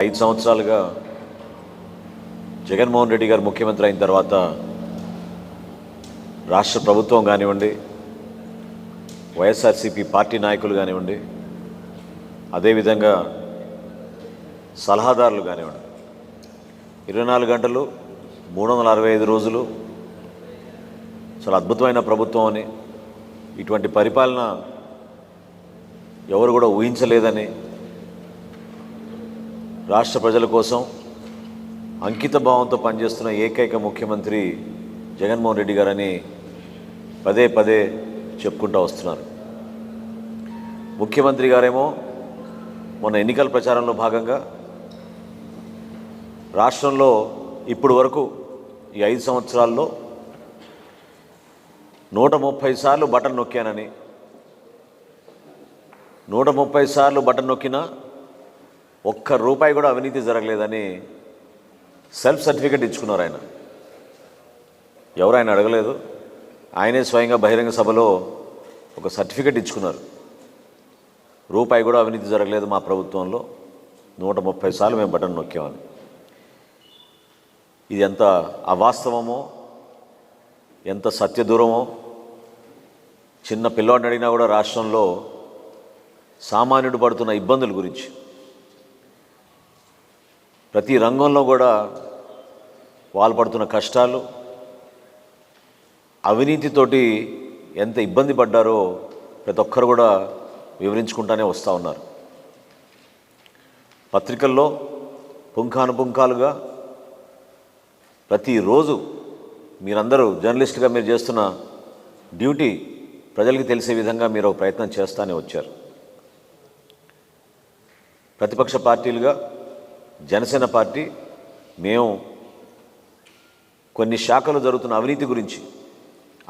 5 సంవత్సరాలుగా జగన్మోహన్ రెడ్డి గారు ముఖ్యమంత్రి అయిన తర్వాత రాష్ట్ర ప్రభుత్వం కానివ్వండి, వైఎస్ఆర్సీపీ పార్టీ నాయకులు కానివ్వండి, అదేవిధంగా సలహాదారులు కానివ్వండి, 24 గంటలు 365 రోజులు చాలా అద్భుతమైన ప్రభుత్వం అని, ఇటువంటి పరిపాలన ఎవరు కూడా ఊహించలేదని, రాష్ట్ర ప్రజల కోసం అంకిత భావంతో పనిచేస్తున్న ఏకైక ముఖ్యమంత్రి జగన్మోహన్ రెడ్డి గారని పదే పదే చెప్పుకుంటూ వస్తున్నారు. ముఖ్యమంత్రి గారేమో మొన్న ఎన్నికల ప్రచారంలో భాగంగా రాష్ట్రంలో ఇప్పుడు వరకు ఈ 5 సంవత్సరాల్లో 130 సార్లు బటన్ నొక్కానని, 130 సార్లు బటన్ నొక్కినా ఒక్క రూపాయి కూడా అవినీతి జరగలేదని సెల్ఫ్ సర్టిఫికెట్ ఇచ్చుకున్నారు. ఎవరు ఆయన అడగలేదు, ఆయనే స్వయంగా బహిరంగ సభలో ఒక సర్టిఫికెట్ ఇచ్చుకున్నారు. రూపాయి కూడా అవినీతి జరగలేదు మా ప్రభుత్వంలో, 130 సార్లు మేము బటన్ నొక్కామని. ఇది ఎంత అవాస్తవమో, ఎంత సత్యదూరమో చిన్న పిల్లవాడిని అడిగినా కూడా రాష్ట్రంలో సామాన్యుడు పడుతున్న ఇబ్బందుల గురించి, ప్రతి రంగంలో కూడా వాళ్ళు పడుతున్న కష్టాలు, అవినీతితోటి ఎంత ఇబ్బంది పడ్డారో ప్రతి ఒక్కరు కూడా వివరించుకుంటూనే వస్తూ ఉన్నారు. పత్రికల్లో పుంఖానుపుంఖాలుగా ప్రతిరోజు మీరందరూ జర్నలిస్టుగా మీరు చేస్తున్న డ్యూటీ ప్రజలకి తెలిసే విధంగా మీరు ఒక ప్రయత్నం చేస్తూనే వచ్చారు. ప్రతిపక్ష పార్టీలుగా జనసేన పార్టీ మేము కొన్ని శాఖలు జరుగుతున్న అవినీతి గురించి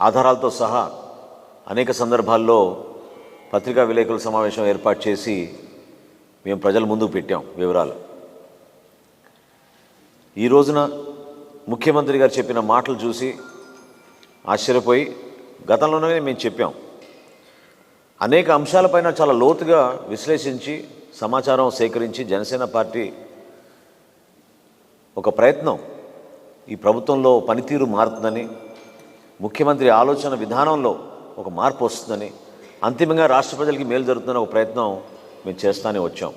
ఆధారాలతో సహా అనేక సందర్భాల్లో పత్రికా విలేకరుల సమావేశం ఏర్పాటు చేసి మేము ప్రజల ముందుకు పెట్టాం వివరాలు. ఈ రోజున ముఖ్యమంత్రి గారు చెప్పిన మాటలు చూసి ఆశ్చర్యపోయి, గతంలోనే మేము చెప్పాం, అనేక అంశాలపైన చాలా లోతుగా విశ్లేషించి సమాచారం సేకరించి జనసేన పార్టీ ఒక ప్రయత్నం, ఈ ప్రభుత్వంలో పనితీరు మారుతుందని, ముఖ్యమంత్రి ఆలోచన విధానంలో ఒక మార్పు వస్తుందని, అంతిమంగా రాష్ట్ర ప్రజలకి మేలు జరుగుతుందని ఒక ప్రయత్నం మేము చేస్తూనే వచ్చాం.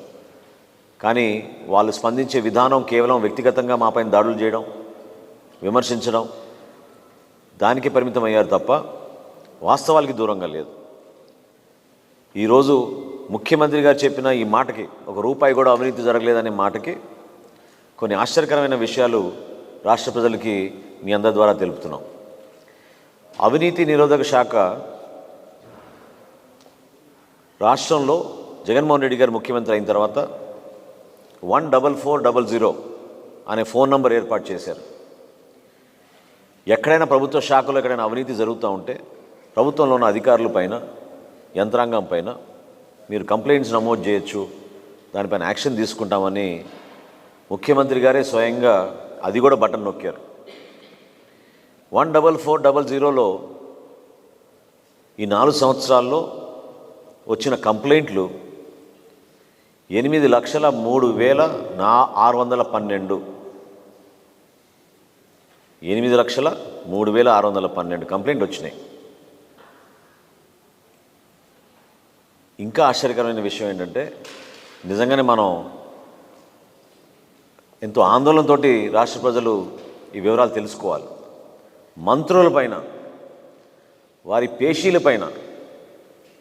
కానీ వాళ్ళు స్పందించే విధానం కేవలం వ్యక్తిగతంగా మాపైన దాడులు చేయడం, విమర్శించడం, దానికి పరిమితం అయ్యారు తప్ప వాస్తవాలకి దూరంగా లేదు. ఈరోజు ముఖ్యమంత్రి గారు చెప్పిన ఈ మాటకి, ఒక రూపాయి కూడా అవినీతి జరగలేదనే మాటకి కొన్ని ఆశ్చర్యకరమైన విషయాలు రాష్ట్ర ప్రజలకి మీ అందరి ద్వారా తెలుపుతున్నాం. అవినీతి నిరోధక శాఖ రాష్ట్రంలో జగన్మోహన్ రెడ్డి గారు ముఖ్యమంత్రి అయిన తర్వాత 14400 అనే ఫోన్ నంబర్ ఏర్పాటు చేశారు. ఎక్కడైనా ప్రభుత్వ శాఖలో ఎక్కడైనా అవినీతి జరుగుతూ ఉంటే ప్రభుత్వంలో ఉన్న అధికారుల పైన, యంత్రాంగం పైన మీరు కంప్లైంట్స్ నమోదు చేయొచ్చు, దానిపైన యాక్షన్ తీసుకుంటామని ముఖ్యమంత్రి గారే స్వయంగా అది కూడా బటన్ నొక్కారు. 14400లో ఈ 4 సంవత్సరాల్లో వచ్చిన కంప్లైంట్లు 8,03,612. 8,03,612 కంప్లైంట్ వచ్చినాయి. ఇంకా ఆశ్చర్యకరమైన విషయం ఏంటంటే, నిజంగానే మనం ఎంతో ఆందోళనతో రాష్ట్ర ప్రజలు ఈ వివరాలు తెలుసుకోవాలి. మంత్రులపైన, వారి పేషీలపైన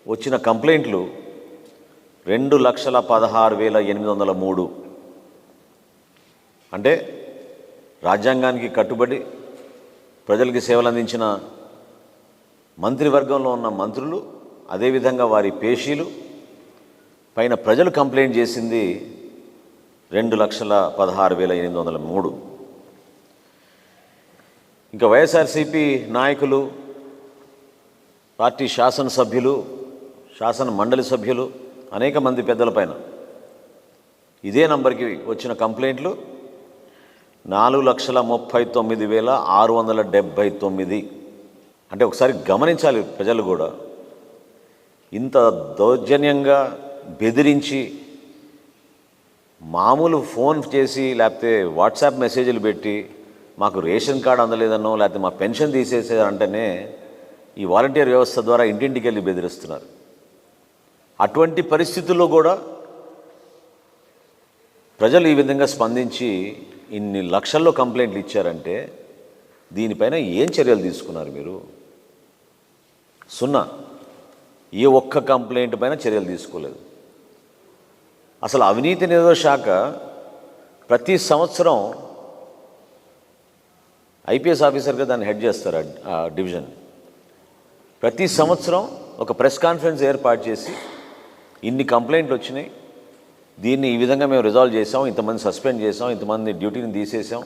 వచ్చిన కంప్లైంట్లు 2,16,803. అంటే రాజ్యాంగానికి కట్టుబడి ప్రజలకి సేవలు అందించిన మంత్రివర్గంలో ఉన్న మంత్రులు, అదేవిధంగా వారి పేషీలు పైన ప్రజలు కంప్లైంట్ చేసింది 2,16,803. ఇంకా వైఎస్ఆర్సీపీ నాయకులు, పార్టీ శాసనసభ్యులు, శాసన మండలి సభ్యులు, అనేక మంది పెద్దలపైన ఇదే నంబర్కి వచ్చిన కంప్లైంట్లు 4,39,679. అంటే ఒకసారి గమనించాలి ప్రజలు కూడా, ఇంత దౌర్జన్యంగా బెదిరించి మామూలు ఫోన్ చేసి లేకపోతే వాట్సాప్ మెసేజ్లు పెట్టి మాకు రేషన్ కార్డు అందలేదనో లేకపోతే మా పెన్షన్ తీసేసారంటేనే ఈ వాలంటీర్ వ్యవస్థ ద్వారా ఇంటింటికి వెళ్ళి బెదిరిస్తున్నారు. అటువంటి పరిస్థితుల్లో కూడా ప్రజలు ఈ విధంగా స్పందించి ఇన్ని లక్షల్లో కంప్లైంట్లు ఇచ్చారంటే దీనిపైన ఏం చర్యలు తీసుకున్నారు మీరు? సున్నా. ఏ ఒక్క కంప్లైంట్ పైన చర్యలు తీసుకోలేదు. అసలు అవినీతి నిరోధక శాఖ ప్రతి సంవత్సరం ఐపీఎస్ ఆఫీసర్గా దాన్ని హెడ్ చేస్తారు ఆ డివిజన్. ప్రతి సంవత్సరం ఒక ప్రెస్ కాన్ఫరెన్స్ ఏర్పాటు చేసి ఇన్ని కంప్లైంట్లు వచ్చినాయి, దీన్ని ఈ విధంగా మేము రిజాల్వ్ చేసాం, ఇంతమంది సస్పెండ్ చేసాం, ఇంతమంది డ్యూటీని తీసేసాం,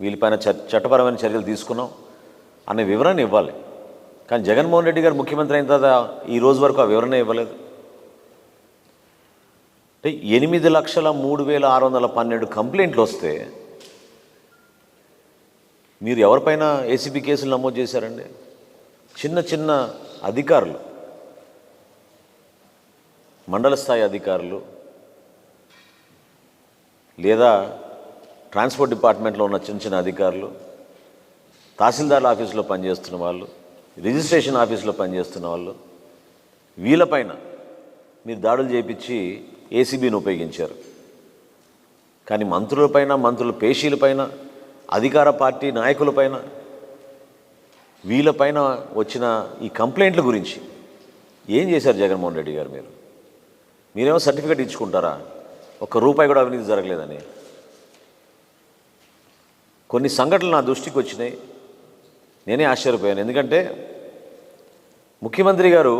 వీళ్ళపైన చట్టపరమైన చర్యలు తీసుకున్నాం అనే వివరణ ఇవ్వాలి. కానీ జగన్మోహన్ రెడ్డి గారు ముఖ్యమంత్రి అయిన తర్వాత ఈ రోజు వరకు ఆ వివరణ ఇవ్వలేదు. అంటే 8,03,612 కంప్లైంట్లు వస్తే మీరు ఎవరిపైన ఏసీబీ కేసులు నమోదు చేశారండి? చిన్న చిన్న అధికారులు, మండల స్థాయి అధికారులు లేదా ట్రాన్స్పోర్ట్ డిపార్ట్మెంట్లో ఉన్న చిన్న చిన్న అధికారులు, తహసీల్దార్ల ఆఫీసులో పనిచేస్తున్న వాళ్ళు, రిజిస్ట్రేషన్ ఆఫీసులో పనిచేస్తున్న వాళ్ళు, వీళ్ళపైన మీరు దాడులు చేయించి ఏసీబీని ఉపయోగించారు. కానీ మంత్రులపైన, మంత్రుల పేషీలపైన, అధికార పార్టీ నాయకులపైన, వీళ్ళపైన వచ్చిన ఈ కంప్లైంట్ల గురించి ఏం చేశారు జగన్మోహన్ రెడ్డి గారు? మీరేమో సర్టిఫికేట్ ఇచ్చుకుంటారా ఒక్క రూపాయి కూడా అవినీతి జరగలేదని? కొన్ని సంఘటనలు నా దృష్టికి వచ్చినాయి, నేనే ఆశ్చర్యపోయాను. ఎందుకంటే ముఖ్యమంత్రి గారు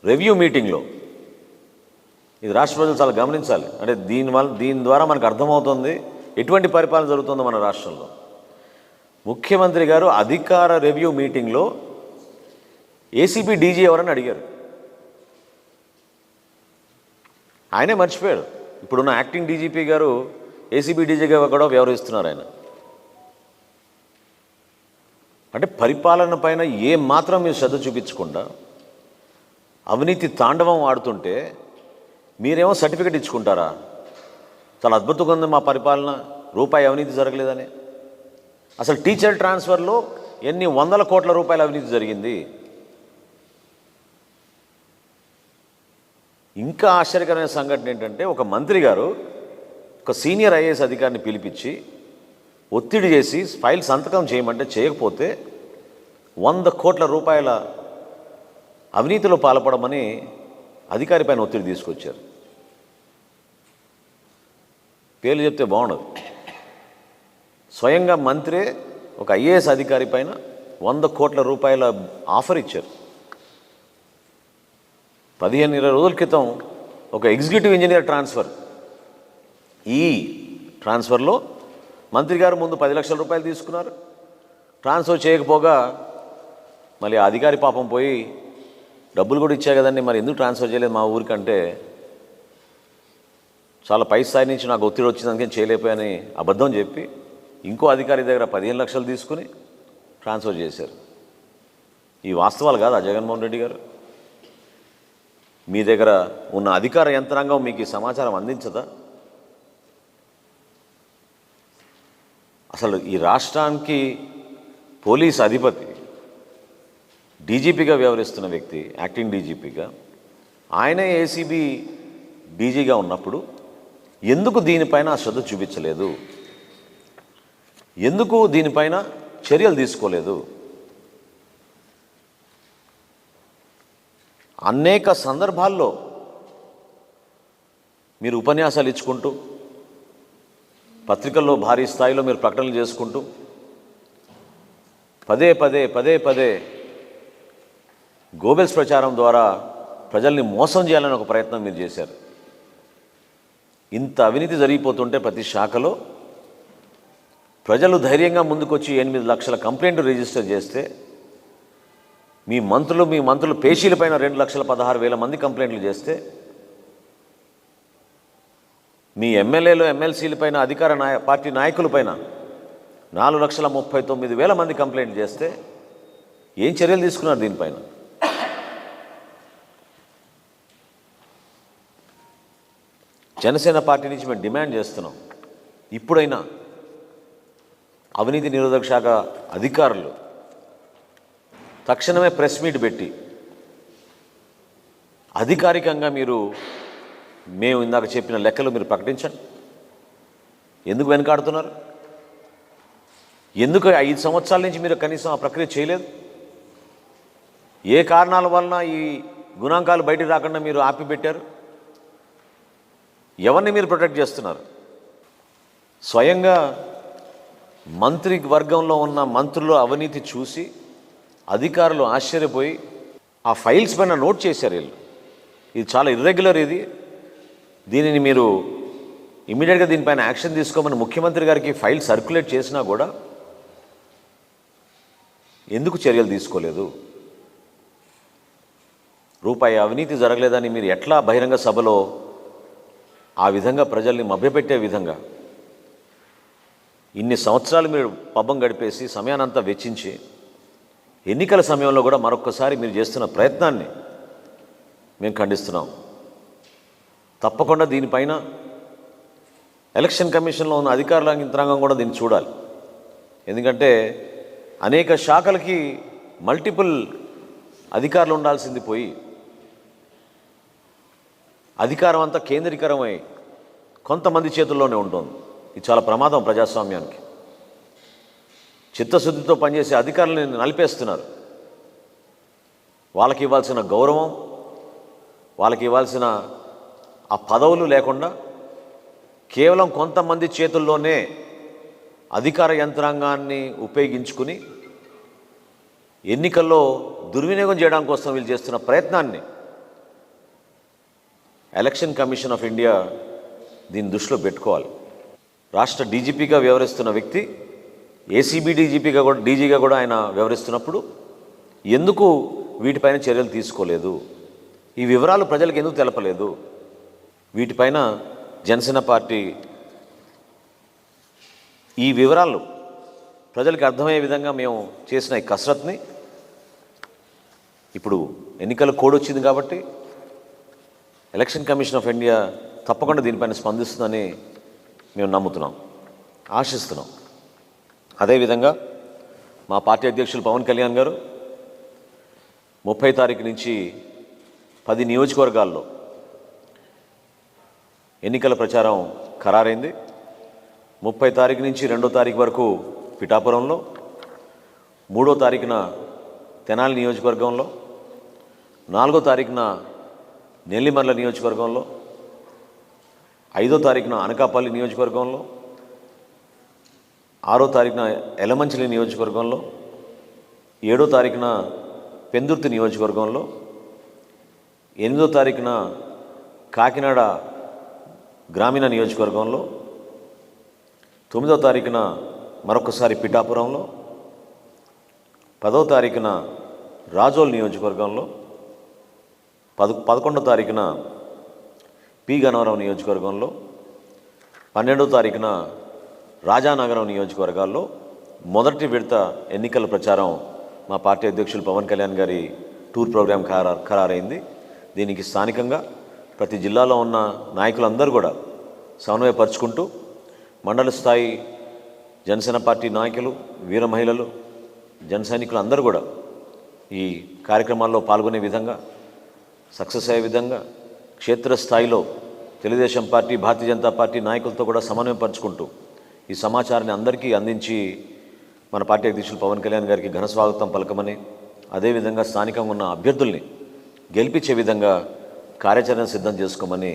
రివ్యూ మీటింగ్లో, ఇది రాష్ట్ర ప్రజలు చాలా గమనించాలి, అంటే దీని ద్వారా మనకు అర్థమవుతుంది ఎటువంటి పరిపాలన జరుగుతుందో మన రాష్ట్రంలో. ముఖ్యమంత్రి గారు అధికార రివ్యూ మీటింగ్లో ఏసీబీ డీజీ ఎవరని అడిగారు. ఆయనే మర్చిపోయాడు. ఇప్పుడున్న యాక్టింగ్ డీజీపీ గారు ఏసీబీ డీజీగా కూడా వ్యవహరిస్తున్నారు ఆయన. అంటే పరిపాలన పైన ఏ మాత్రం మీరు శ్రద్ధ చూపించకుండా అవినీతి తాండవం ఆడుతుంటే మీరేమో సర్టిఫికెట్ ఇచ్చుకుంటారా? చాలా అద్భుతంగా ఉంది మా పరిపాలన, రూపాయి అవినీతి జరగలేదని. అసలు టీచర్ ట్రాన్స్ఫర్లో ఎన్ని వందల కోట్ల రూపాయల అవినీతి జరిగింది. ఇంకా ఆశ్చర్యకరమైన సంఘటన ఏంటంటే ఒక మంత్రి గారు ఒక సీనియర్ ఐఏఎస్ అధికారిని పిలిపించి ఒత్తిడి చేసి ఫైల్ సంతకం చేయమంటే చేయకపోతే 100 కోట్ల రూపాయల అవినీతిలో పాల్పడమని అధికారి పైన ఒత్తిడి తీసుకొచ్చారు. పేర్లు చెప్తే బాగుండదు. స్వయంగా మంత్రే ఒక ఐఏఎస్ అధికారి పైన 100 కోట్ల రూపాయల ఆఫర్ ఇచ్చారు. 15-20 రోజుల క్రితం ఒక ఎగ్జిక్యూటివ్ ఇంజనీర్ ట్రాన్స్ఫర్, ఈ ట్రాన్స్ఫర్లో మంత్రి గారు ముందు 10 లక్షల రూపాయలు తీసుకున్నారు. ట్రాన్స్ఫర్ చేయకపోగా మళ్ళీ ఆ అధికారి పాపం పోయి డబ్బులు కూడా ఇచ్చా కదండి, మరి ఎందుకు ట్రాన్స్ఫర్ చేయలేదు మా ఊరికంటే, చాలా పై స్థాయి నుంచి నాకు ఒత్తిడి వచ్చింది అందుకని చేయలేకపోయాని అబద్ధం చెప్పి ఇంకో అధికారి దగ్గర 15 లక్షలు తీసుకుని ట్రాన్స్ఫర్ చేశారు. ఈ వాస్తవాలు కాదా జగన్మోహన్ రెడ్డి గారు? మీ దగ్గర ఉన్న అధికార యంత్రాంగం మీకు ఈ సమాచారం అందించదా? అసలు ఈ రాష్ట్రానికి పోలీస్ అధిపతి డీజీపీగా వ్యవహరిస్తున్న వ్యక్తి, యాక్టింగ్ డీజీపీగా, ఆయనే ఏసీబీ డీజీగా ఉన్నప్పుడు ఎందుకు దీనిపైన శ్రద్ధ చూపించలేదు? ఎందుకు దీనిపైన చర్యలు తీసుకోలేదు? అనేక సందర్భాల్లో మీరు ఉపన్యాసాలు ఇచ్చుకుంటూ, పత్రికల్లో భారీ స్థాయిలో మీరు ప్రకటనలు చేసుకుంటూ పదే పదే గోబెల్స్ ప్రచారం ద్వారా ప్రజల్ని మోసం చేయాలని ఒక ప్రయత్నం మీరు చేశారు. ఇంత అవినీతి జరిగిపోతుంటే ప్రతి శాఖలో ప్రజలు ధైర్యంగా ముందుకొచ్చి 8 లక్షల కంప్లైంట్లు రిజిస్టర్ చేస్తే మీ మంత్రులు పేషీలపైన 2,16,000 మంది కంప్లైంట్లు చేస్తే, మీ ఎమ్మెల్యేలు ఎమ్మెల్సీలపైన అధికార పార్టీ నాయకులపైన 4,39,000 మంది కంప్లైంట్లు చేస్తే ఏం చర్యలు తీసుకున్నారు దీనిపైన? జనసేన పార్టీ నుంచి మేము డిమాండ్ చేస్తున్నాం, ఇప్పుడైనా అవినీతి నిరోధక శాఖ అధికారులు తక్షణమే ప్రెస్ మీట్ పెట్టి అధికారికంగా మేము ఇందాక చెప్పిన లెక్కలు మీరు ప్రకటించండి. ఎందుకు వెనకాడుతున్నారు? ఎందుకు 5 సంవత్సరాల నుంచి మీరు కనీసం ఆ ప్రక్రియ చేయలేదు? ఏ కారణాల వలన ఈ గుణాంకాలు బయటికి రాకుండా మీరు ఆపిపెట్టారు? ఎవరిని మీరు ప్రొటెక్ట్ చేస్తున్నారు? స్వయంగా మంత్రి వర్గంలో ఉన్న మంత్రులు అవినీతి చూసి అధికారులు ఆశ్చర్యపోయి ఆ ఫైల్స్ పైన నోట్ చేశారు వీళ్ళు. ఇది చాలా ఇర్రెగ్యులర్, దీనిని మీరు ఇమీడియట్గా దీనిపైన యాక్షన్ తీసుకోమని ముఖ్యమంత్రి గారికి ఫైల్ సర్క్యులేట్ చేసినా కూడా ఎందుకు చర్యలు తీసుకోలేదు? రూపాయి అవినీతి జరగలేదని మీరు ఎట్లా బహిరంగ సభలో ఆ విధంగా ప్రజల్ని మభ్యపెట్టే విధంగా ఇన్ని సంవత్సరాలు మీరు పబ్బం గడిపేసి సమయానంతా వెచ్చించి ఎన్నికల సమయంలో కూడా మరొక్కసారి మీరు చేస్తున్న ప్రయత్నాన్ని మేము ఖండిస్తున్నాం. తప్పకుండా దీనిపైన ఎలక్షన్ కమిషన్లో ఉన్న అధికారుల యంత్రాంగం కూడా దీన్ని చూడాలి. ఎందుకంటే అనేక శాఖలకి మల్టిపుల్ అధికారులు ఉండాల్సింది పోయి అధికారం అంతా కేంద్రీకరమై కొంతమంది చేతుల్లోనే ఉంటుంది. ఇది చాలా ప్రమాదం ప్రజాస్వామ్యానికి. చిత్తశుద్ధితో పనిచేసే అధికారులను నలిపేస్తున్నారు. వాళ్ళకి ఇవ్వాల్సిన గౌరవం, వాళ్ళకి ఇవ్వాల్సిన ఆ పదవులు లేకుండా కేవలం కొంతమంది చేతుల్లోనే అధికార యంత్రాంగాన్ని ఉపయోగించుకుని ఎన్నికల్లో దుర్వినియోగం చేయడానికి కోసం వీళ్ళు చేస్తున్న ప్రయత్నాన్ని ఎలక్షన్ కమిషన్ ఆఫ్ ఇండియా దీన్ని దృష్టిలో పెట్టుకోవాలి. రాష్ట్ర డీజీపీగా వ్యవహరిస్తున్న వ్యక్తి ఏసీబీ డీజీగా కూడా ఆయన వ్యవహరిస్తున్నప్పుడు ఎందుకు వీటిపైన చర్యలు తీసుకోలేదు? ఈ వివరాలు ప్రజలకు ఎందుకు తెలపలేదు? వీటిపైన జనసేన పార్టీ ఈ వివరాలు ప్రజలకు అర్థమయ్యే విధంగా మేము చేసిన ఈ కసరత్ని ఇప్పుడు ఎన్నికల కోడ్ వచ్చింది కాబట్టి ఎలక్షన్ కమిషన్ ఆఫ్ ఇండియా తప్పకుండా దీనిపైన స్పందిస్తుందని మేము నమ్ముతున్నాం, ఆశిస్తున్నాం. అదేవిధంగా మా పార్టీ అధ్యక్షులు పవన్ కళ్యాణ్ గారు 30 తారీఖు నుంచి 10 నియోజకవర్గాల్లో ఎన్నికల ప్రచారం ఖరారైంది. 30 తారీఖు నుంచి 2వ తారీఖు వరకు పిఠాపురంలో, 3వ తారీఖున తెనాలి నియోజకవర్గంలో, 4వ తారీఖున నెల్లిమర్ల నియోజకవర్గంలో, 5వ తారీఖున అనకాపల్లి నియోజకవర్గంలో, 6వ తారీఖున ఎలమంచిలి నియోజకవర్గంలో, 7వ తారీఖున పెందుర్తి నియోజకవర్గంలో, 8వ తారీఖున కాకినాడ గ్రామీణ నియోజకవర్గంలో, 9వ తారీఖున మరొకసారి పిఠాపురంలో, 10వ తారీఖున రాజోల్ నియోజకవర్గంలో, 11వ తారీఖున పి గన్నవరం నియోజకవర్గంలో, 12వ తారీఖున రాజానగరం నియోజకవర్గాల్లో మొదటి విడత ఎన్నికల ప్రచారం మా పార్టీ అధ్యక్షులు పవన్ కళ్యాణ్ గారి టూర్ ప్రోగ్రాం ఖరారైంది. దీనికి స్థానికంగా ప్రతి జిల్లాలో ఉన్న నాయకులందరూ కూడా సమన్వయపరుచుకుంటూ మండల స్థాయి జనసేన పార్టీ నాయకులు, వీర మహిళలు, జన సైనికులు అందరూ కూడా ఈ కార్యక్రమాల్లో పాల్గొనే విధంగా, సక్సెస్ అయ్యే విధంగా క్షేత్రస్థాయిలో తెలుగుదేశం పార్టీ, భారతీయ జనతా పార్టీ నాయకులతో కూడా సమన్వయపరుచుకుంటూ ఈ సమాచారాన్ని అందరికీ అందించి మన పార్టీ అధ్యక్షులు పవన్ కళ్యాణ్ గారికి ఘన స్వాగతం పలకమని, అదేవిధంగా స్థానికంగా ఉన్న అభ్యర్థుల్ని గెలిపించే విధంగా కార్యాచరణ సిద్ధం చేసుకోమని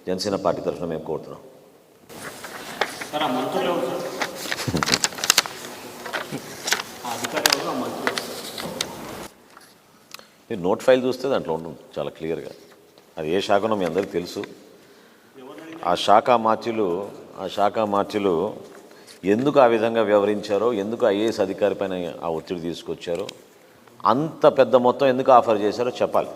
జనసేన పార్టీ తరఫున మేము కోరుతున్నాం. మీరు నోట్ ఫైల్ చూస్తే దాంట్లో ఉంటుంది చాలా క్లియర్గా. అది ఏ శాఖనో మీ అందరికీ తెలుసు. ఆ శాఖ మార్చులు ఎందుకు ఆ విధంగా వ్యవహరించారో, ఎందుకు ఐఏఎస్ అధికారి పైన ఆ ఒత్తిడి తీసుకొచ్చారో, అంత పెద్ద మొత్తం ఎందుకు ఆఫర్ చేశారో చెప్పాలి.